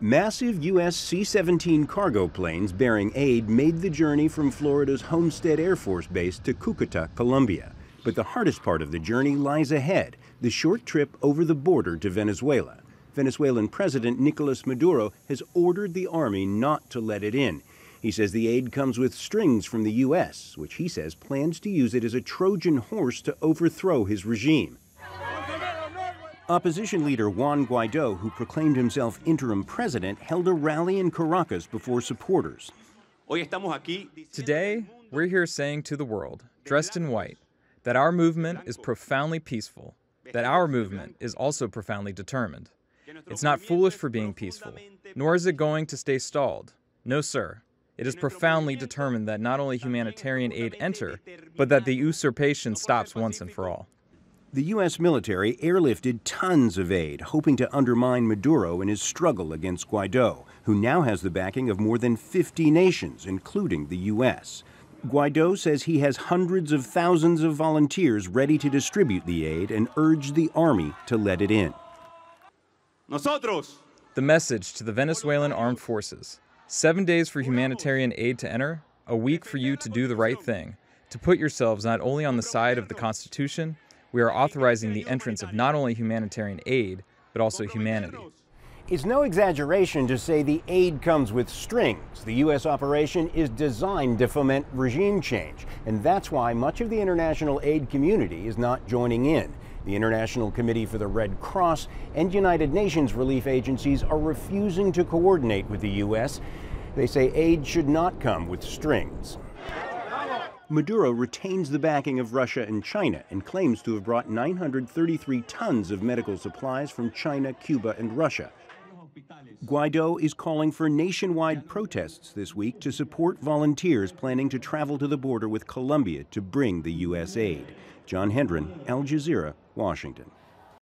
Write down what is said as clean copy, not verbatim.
Massive U.S. C-17 cargo planes bearing aid made the journey from Florida's Homestead Air Force Base to Cúcuta, Colombia. But the hardest part of the journey lies ahead, the short trip over the border to Venezuela. Venezuelan President Nicolas Maduro has ordered the army not to let it in. He says the aid comes with strings from the U.S., which he says plans to use it as a Trojan horse to overthrow his regime. Opposition leader Juan Guaido, who proclaimed himself interim president, held a rally in Caracas before supporters. Today, we're here saying to the world, dressed in white, that our movement is profoundly peaceful, that our movement is also profoundly determined. It's not foolish for being peaceful, nor is it going to stay stalled. No, sir. It is profoundly determined that not only humanitarian aid enter, but that the usurpation stops once and for all. The U.S. military airlifted tons of aid, hoping to undermine Maduro in his struggle against Guaido, who now has the backing of more than 50 nations, including the U.S. Guaido says he has hundreds of thousands of volunteers ready to distribute the aid and urged the army to let it in. The message to the Venezuelan armed forces: 7 days for humanitarian aid to enter, a week for you to do the right thing, to put yourselves not only on the side of the Constitution. We are authorizing the entrance of not only humanitarian aid, but also humanity. It's no exaggeration to say the aid comes with strings. The U.S. operation is designed to foment regime change, and that's why much of the international aid community is not joining in. The International Committee for the Red Cross and United Nations relief agencies are refusing to coordinate with the U.S. They say aid should not come with strings. Maduro retains the backing of Russia and China and claims to have brought 933 tons of medical supplies from China, Cuba, and Russia. Guaido is calling for nationwide protests this week to support volunteers planning to travel to the border with Colombia to bring the U.S. aid. Hendren, Al Jazeera, Washington.